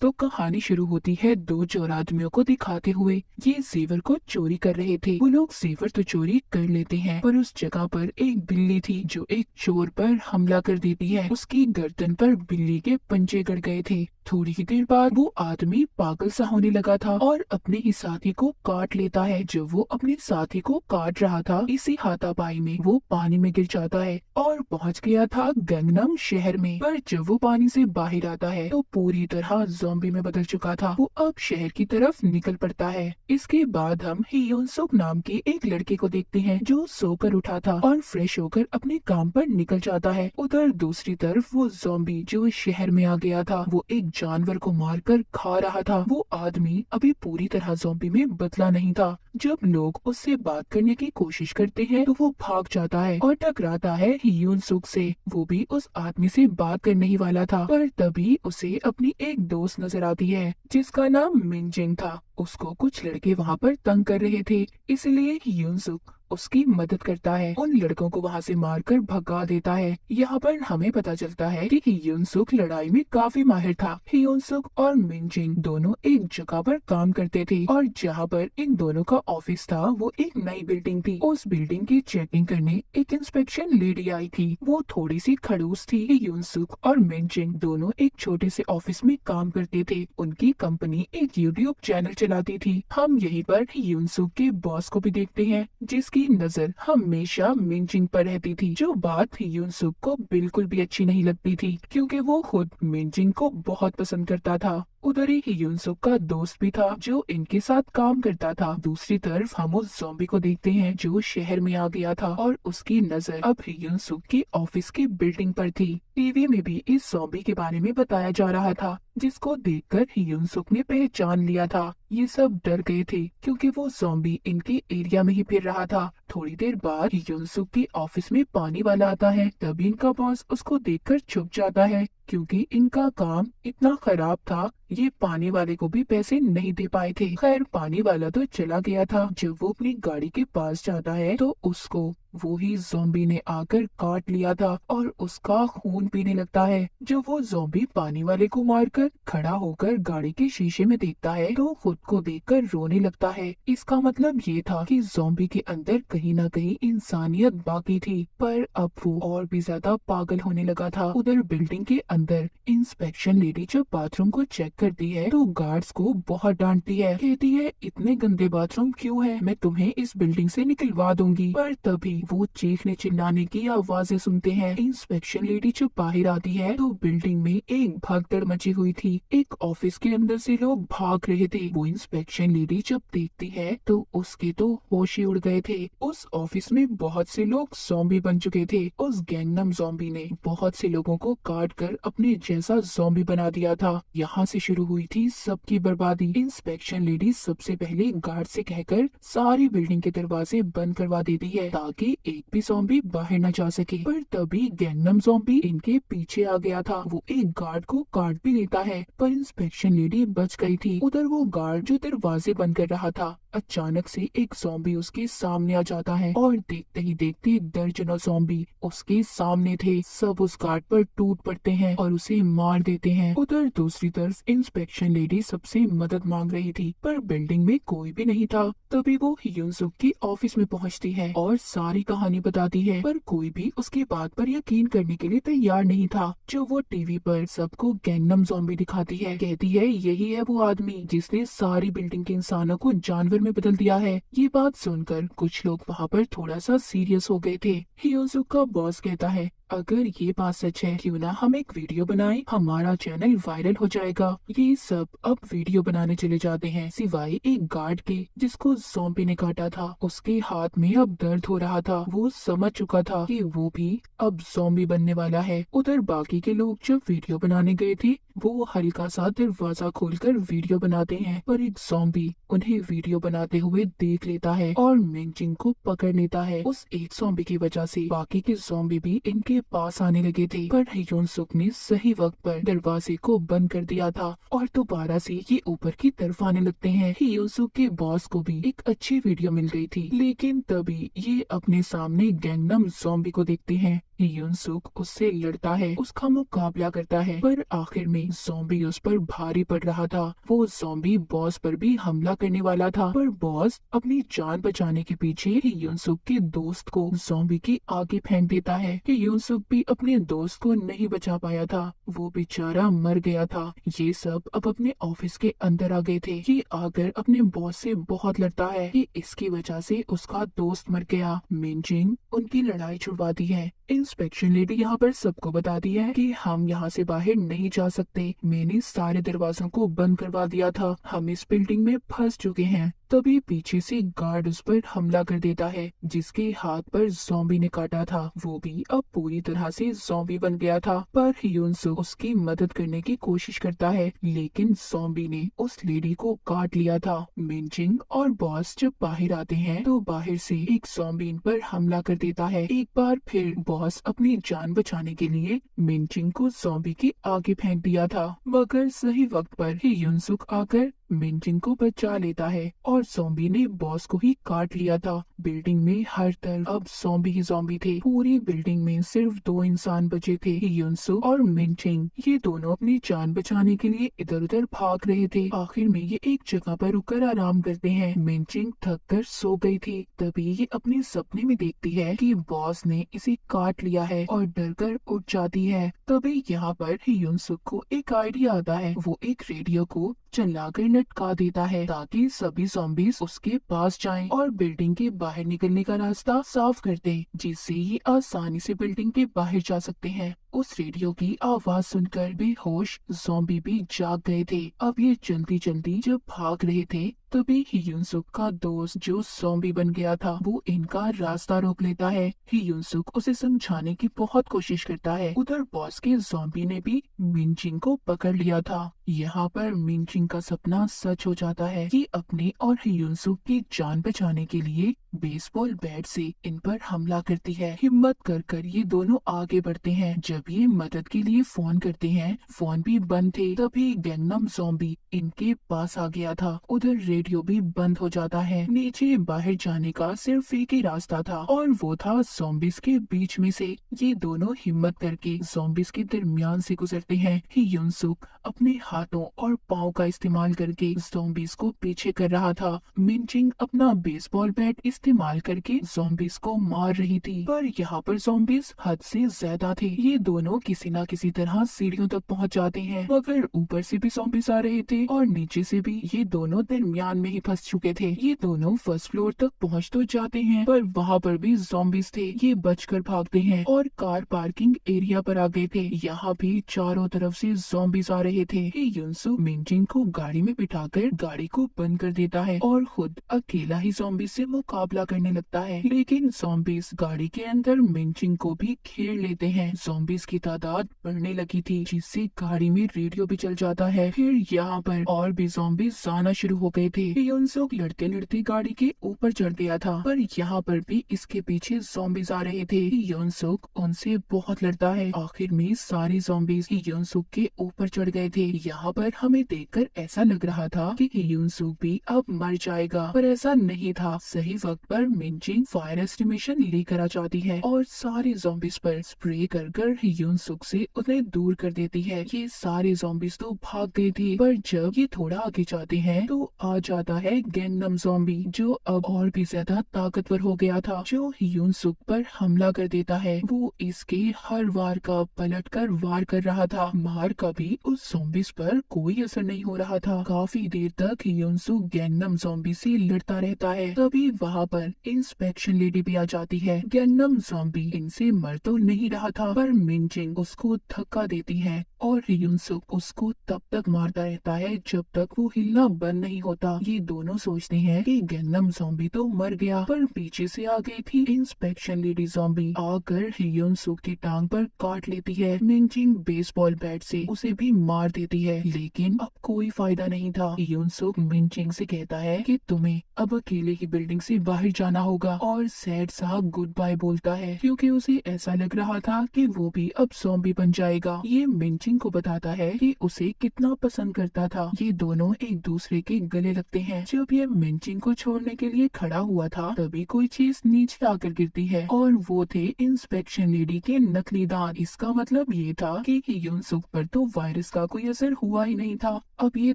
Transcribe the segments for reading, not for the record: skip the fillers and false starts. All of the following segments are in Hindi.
तो कहानी शुरू होती है दो चोर आदमियों को दिखाते हुए। ये जेवर को चोरी कर रहे थे। वो लोग जेवर तो चोरी कर लेते हैं, पर उस जगह पर एक बिल्ली थी जो एक चोर पर हमला कर देती है। उसकी गर्दन पर बिल्ली के पंजे गड़ गए थे। थोड़ी ही देर बाद वो आदमी पागल सा होने लगा था और अपने ही साथी को काट लेता है। जब वो अपने साथी को काट रहा था, इसी हाथापाई में वो पानी में गिर जाता है और पहुंच गया था गंगनम शहर में। पर जब वो पानी से बाहर आता है तो पूरी तरह ज़ॉम्बी में बदल चुका था। वो अब शहर की तरफ निकल पड़ता है। इसके बाद हम हियोन सुक नाम के एक लड़के को देखते हैं जो सोकर उठा था और फ्रेश होकर अपने काम पर निकल जाता है। उधर दूसरी तरफ वो ज़ॉम्बी जो इस शहर में आ गया था, वो एक जानवर को मारकर खा रहा था। वो आदमी अभी पूरी तरह ज़ॉम्बी में बदला नहीं था। जब लोग उससे बात करने की कोशिश करते हैं तो वो भाग जाता है और टकराता है हियोन सुक से। वो भी उस आदमी से बात करने ही वाला था, पर तभी उसे अपनी एक दोस्त नजर आती है जिसका नाम मिनजिंग था। उसको कुछ लड़के वहाँ पर तंग कर रहे थे, इसलिए हियोन सुक उसकी मदद करता है। उन लड़कों को वहाँ से मारकर भगा देता है। यहाँ पर हमें पता चलता है कि हियोन सुक लड़ाई में काफी माहिर था। हियोन सुक और मिनजिंग दोनों एक जगह पर काम करते थे और जहाँ पर इन दोनों का ऑफिस था वो एक नई बिल्डिंग थी। उस बिल्डिंग की चेकिंग करने एक इंस्पेक्शन लेडी आई थी। वो थोड़ी सी खड़ूस थी। हियोन सुक और मिनजिंग दोनों एक छोटे से ऑफिस में काम करते थे। उनकी कंपनी एक यूट्यूब चैनल चलाती थी। हम यहीं पर हियोन सुक के बॉस को भी देखते हैं जिसकी नजर हमेशा मिनजिंग पर रहती थी, जो बात हियोन सुक को बिल्कुल भी अच्छी नहीं लगती थी क्योंकि वो खुद मिनजिंग को बहुत पसंद करता था। उधर ही हियोन सुक का दोस्त भी था जो इनके साथ काम करता था। दूसरी तरफ हम उस ज़ॉम्बी को देखते हैं जो शहर में आ गया था और उसकी नजर अब हियोन सुक के ऑफिस की बिल्डिंग पर थी। टीवी में भी इस ज़ॉम्बी के बारे में बताया जा रहा था, जिसको देखकर हियोन सुक ने पहचान लिया था। ये सब डर गए थे क्योंकि वो ज़ॉम्बी इनके एरिया में ही फिर रहा था। थोड़ी देर बाद हियोन सुक के ऑफिस में पानी वाला आता है। तभी इनका बॉस उसको देखकर छुप जाता है क्योंकि इनका काम इतना खराब था, ये पानी वाले को भी पैसे नहीं दे पाए थे। खैर पानी वाला तो चला गया था। जब वो अपनी गाड़ी के पास जाता है तो उसको वो ही ज़ॉम्बी ने आकर काट लिया था और उसका खून पीने लगता है। जब वो ज़ॉम्बी पानी वाले को मारकर खड़ा होकर गाड़ी के शीशे में देखता है तो खुद को देखकर रोने लगता है। इसका मतलब ये था कि ज़ॉम्बी के अंदर कहीं ना कहीं इंसानियत बाकी थी, पर अब वो और भी ज्यादा पागल होने लगा था। उधर बिल्डिंग के अंदर इंस्पेक्शन लेडी जब बाथरूम को चेक करती है तो गार्ड्स को बहुत डांटती है। कहती है इतने गंदे बाथरूम क्यों है, मैं तुम्हें इस बिल्डिंग से निकलवा दूंगी। पर तभी वो चीखने चिल्लाने की आवाजें सुनते हैं। इंस्पेक्शन लेडी जब बाहर आती है तो बिल्डिंग में एक भगदड़ मची हुई थी। एक ऑफिस के अंदर से लोग भाग रहे थे। वो इंस्पेक्शन लेडी जब देखती है तो उसके तो होश ही उड़ गए थे। उस ऑफिस में बहुत से लोग ज़ॉम्बी बन चुके थे। उस गैंगनम ज़ॉम्बी ने बहुत से लोगों को काट कर अपने जैसा ज़ॉम्बी बना दिया था। यहाँ से शुरू हुई थी सबकी बर्बादी। इंस्पेक्शन लेडी सबसे पहले गार्ड से कहकर सारी बिल्डिंग के दरवाजे बंद करवा देती है ताकि एक भी ज़ॉम्बी बाहर न जा सके। पर तभी गैंगनम ज़ॉम्बी इनके पीछे आ गया था। वो एक गार्ड को काट भी देता है, पर इंस्पेक्शन लेडी बच गई थी। उधर वो गार्ड जो दरवाजे बंद कर रहा था, अचानक से एक ज़ॉम्बी उसके सामने आ जाता है और देखते ही देखते दर्जनों ज़ॉम्बी उसके सामने थे। सब उस गार्ड पर टूट पड़ते हैं और उसे मार देते हैं। उधर दूसरी तरफ इंस्पेक्शन लेडी सबसे मदद मांग रही थी, पर बिल्डिंग में कोई भी नहीं था। तभी वो हियोन सुक की ऑफिस में पहुंचती है और सारी कहानी बताती है, पर कोई भी उसकी बात पर यकीन करने के लिए तैयार नहीं था। जो वो टीवी पर सबको गैंगनम ज़ॉम्बी दिखाती है। कहती है यही है वो आदमी जिसने सारी बिल्डिंग के इंसानों को जानवर में बदल दिया है। ये बात सुनकर कुछ लोग वहाँ पर थोड़ा सा सीरियस हो गए थे। हियोन सुक का बॉस कहता है अगर ये बात सच है क्यों ना हम एक वीडियो बनाएं, हमारा चैनल वायरल हो जाएगा। ये सब अब वीडियो बनाने चले जाते हैं, सिवाय एक गार्ड के जिसको ज़ॉम्बी ने काटा था। उसके हाथ में अब दर्द हो रहा था। वो समझ चुका था कि वो भी अब ज़ॉम्बी बनने वाला है। उधर बाकी के लोग जब वीडियो बनाने गए थे वो हल्का सा दरवाजा खोलकर वीडियो बनाते हैं, पर एक ज़ॉम्बी उन्हें वीडियो बनाते हुए देख लेता है और मिंजिंग को पकड़ लेता है। उस एक ज़ॉम्बी की वजह से बाकी के ज़ॉम्बी भी इनके पास आने लगे थे, पर हियोन सुक ने सही वक्त पर दरवाजे को बंद कर दिया था और दोबारा से ये ऊपर की तरफ आने लगते हैं। हियोन सुक के बॉस को भी एक अच्छी वीडियो मिल गई थी, लेकिन तभी ये अपने सामने गैंगनम ज़ॉम्बी को देखते हैं यूनसुक उससे लड़ता है, उसका मुकाबला करता है, पर आखिर में ज़ॉम्बी उस पर भारी पड़ रहा था। वो ज़ॉम्बी बॉस पर भी हमला करने वाला था, पर बॉस अपनी जान बचाने के पीछे यूनसुक के दोस्त को ज़ॉम्बी के आगे फेंक देता है। कि यूनसुक भी अपने दोस्त को नहीं बचा पाया था, वो बेचारा मर गया था। ये सब अब अपने ऑफिस के अंदर आ गए थे। ये आकर अपने बॉस से बहुत लड़ता है कि इसकी वजह से उसका दोस्त मर गया। मिनजिंग उनकी लड़ाई छुड़वाती है। इंस्पेक्शन लेडी यहाँ पर सबको बताती है कि हम यहाँ से बाहर नहीं जा सकते, मैंने सारे दरवाजों को बंद करवा दिया था, हम इस बिल्डिंग में फंस चुके हैं। तभी पीछे से गार्ड उस पर हमला कर देता है, जिसके हाथ पर ज़ॉम्बी ने काटा था। वो भी अब पूरी तरह से ज़ॉम्बी बन गया था, पर यूनसुक उसकी मदद करने की कोशिश करता है, लेकिन ज़ॉम्बी ने उस लेडी को काट लिया था। मिनजिंग और बॉस जब बाहर आते हैं तो बाहर से एक ज़ॉम्बी इन पर हमला कर देता है। एक बार फिर बॉस अपनी जान बचाने के लिए मिनजिंग को ज़ॉम्बी के आगे फेंक दिया था, मगर सही वक्त पर ही यूनसुक आकर मिनजिंग को बचा लेता है और ज़ॉम्बी ने बॉस को ही काट लिया था। बिल्डिंग में हर तरफ अब ज़ॉम्बी ही ज़ॉम्बी थे। पूरी बिल्डिंग में सिर्फ 2 इंसान बचे थे, यूनसुक और मिनजिंग। ये दोनों अपनी जान बचाने के लिए इधर उधर भाग रहे थे। आखिर में ये एक जगह पर रुककर आराम करते हैं। मिनजिंग थक कर सो गई थी। तभी ये अपने सपने में देखती है कि बॉस ने इसे काट लिया है और डर कर उठ जाती है। तभी यहाँ पर यूनसुक को एक आइडिया आता है। वो एक रेडियो को चलाकर लटका देता है ताकि सभी ज़ॉम्बीज़ उसके पास जाएं और बिल्डिंग के बाहर निकलने का रास्ता साफ कर दें, जिससे ये आसानी से बिल्डिंग के बाहर जा सकते हैं। उस रेडियो की आवाज सुनकर बेहोश ज़ॉम्बी भी जाग गए थे। अब ये जल्दी जल्दी जब भाग रहे थे तभी यूनसुक का दोस्त जो ज़ॉम्बी बन गया था वो इनका रास्ता रोक लेता है। यूनसुक उसे समझाने की बहुत कोशिश करता है। उधर बॉस के ज़ॉम्बी ने भी मिनजिंग को पकड़ लिया था। यहाँ पर मिनजिंग का सपना सच हो जाता है कि अपने और यूनसुक की जान बचाने के लिए बेसबॉल बैट से इन पर हमला करती है। हिम्मत कर कर ये दोनों आगे बढ़ते हैं। जब ये मदद के लिए फोन करते हैं, फोन भी बंद थे। तभी गैंगनम ज़ॉम्बी इनके पास आ गया था। उधर रेडियो भी बंद हो जाता है। नीचे बाहर जाने का सिर्फ एक ही रास्ता था और वो था ज़ॉम्बीज़ के बीच में से। ये दोनों हिम्मत करके ज़ॉम्बीज़ के दरमियान से गुजरते हैं। यूनसुक अपने हाथों और पाँव का इस्तेमाल करके ज़ॉम्बीज़ को पीछे कर रहा था। मिनजिंग अपना बेसबॉल बैट इस्तेमाल करके ज़ॉम्बीज़ को मार रही थी, पर यहाँ पर ज़ॉम्बीज़ हद से ज्यादा थे। ये दोनों किसी न किसी तरह सीढ़ियों तक पहुँच जाते हैं, मगर ऊपर से भी ज़ॉम्बीज़ आ रहे थे और नीचे से भी। ये दोनों दरमियान में ही फंस चुके थे। ये दोनों फर्स्ट फ्लोर तक पहुँच तो जाते हैं, पर वहाँ पर भी ज़ॉम्बीज़ थे। ये बचकर भागते हैं और कार पार्किंग एरिया पर आ गए थे। यहाँ भी चारों तरफ से ज़ॉम्बीज़ आ रहे थे। यूनसुक मिनजिंग को गाड़ी में बिठाकर गाड़ी को बंद कर देता है और खुद अकेला ही ज़ॉम्बी से मुकाबला करने लगता है, लेकिन ज़ॉम्बीज़ गाड़ी के अंदर मिनजिंग को भी घेर लेते हैं। ज़ॉम्बीज़ की तादाद बढ़ने लगी थी, जिससे गाड़ी में रेडियो भी चल जाता है। फिर यहाँ पर और भी ज़ॉम्बीज़ आना शुरू हो गए थे। यूनसुक लड़ते लड़ते गाड़ी के ऊपर चढ़ गया था, पर यहाँ पर भी इसके पीछे ज़ॉम्बीज़ आ रहे थे। यूनसुक उनसे बहुत लड़ता है। आखिर में सारे ज़ॉम्बीज़ यूनसुक के ऊपर चढ़ गए थे। यहाँ पर हमें देखकर ऐसा लग रहा था कि यूनसुक भी अब मर जाएगा, पर ऐसा नहीं था। सही वक्त पर मिनजिंग फायर एस्टिमेशन लेकर आ जाती है और सारे ज़ॉम्बीज़ पर स्प्रे कर कर यूनसुक से उन्हें दूर कर देती है। ये सारे ज़ॉम्बीज़ तो भाग गए थे, पर जब ये थोड़ा आगे जाते हैं तो आ जाता है गैंगनम ज़ॉम्बी, जो अब और भी ज्यादा ताकतवर हो गया था, जो यूनसुक पर हमला कर देता है। वो इसके हर वार का पलट कर वार कर रहा था। मार का भी उस ज़ॉम्बीज़ पर कोई असर नहीं हो रहा था। काफी देर तक यूनसुक गैंगनम ज़ॉम्बी से लड़ता रहता है। तभी वहाँ पर इंस्पेक्शन लेडी भी आ जाती है। गैंगनम ज़ॉम्बी इनसे मर तो नहीं रहा था, पर मिनजिंग उसको धक्का देती है और यूनसुक उसको तब तक मारता रहता है जब तक वो हिलना बंद नहीं होता। ये दोनों सोचते हैं कि गैंगनम ज़ॉम्बी तो मर गया, पर पीछे से आ गई थी इंस्पेक्शन लेडी ज़ॉम्बी, आकर यूनसुक की टांग पर काट लेती है। मिनजिंग बेसबॉल बैट से उसे भी मार देती है, लेकिन अब कोई फायदा नहीं था। यूनसुक मिनजिंग से कहता है कि तुम्हें अब अकेले ही बिल्डिंग से बाहर जाना होगा और सैड सा गुड बाय बोलता है, क्योंकि उसे ऐसा लग रहा था कि वो भी अब ज़ॉम्बी बन जाएगा। ये मिनजिंग मेंचिंग को बताता है कि उसे कितना पसंद करता था। ये दोनों एक दूसरे के गले लगते हैं। जब ये मेंचिंग को छोड़ने के लिए खड़ा हुआ था तभी कोई चीज नीचे आकर गिरती है और वो थे इंस्पेक्शन लेडी के नकली दांत। इसका मतलब ये था कि युनसुक पर तो वायरस का कोई असर हुआ ही नहीं था। अब ये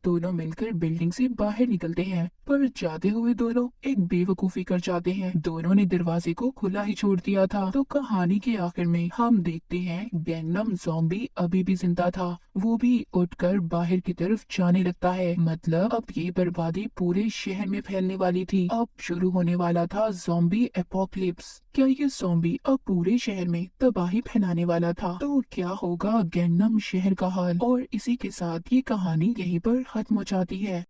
दोनों मिलकर बिल्डिंग से बाहर निकलते हैं, पर जाते हुए दोनों एक बेवकूफी कर जाते हैं। दोनों ने दरवाजे को खुला ही छोड़ दिया था। तो कहानी के आखिर में हम देखते हैं गैंगनम ज़ॉम्बी अभी भी जिंदा था। वो भी उठकर बाहर की तरफ जाने लगता है। मतलब अब ये बर्बादी पूरे शहर में फैलने वाली थी। अब शुरू होने वाला था ज़ॉम्बी एपोकलिप्स। क्या ये ज़ॉम्बी अब पूरे शहर में तबाही फैलाने वाला था? तो क्या होगा गैंगनम शहर का हाल? और इसी के साथ ये कहानी यहीं पर खत्म हो जाती है।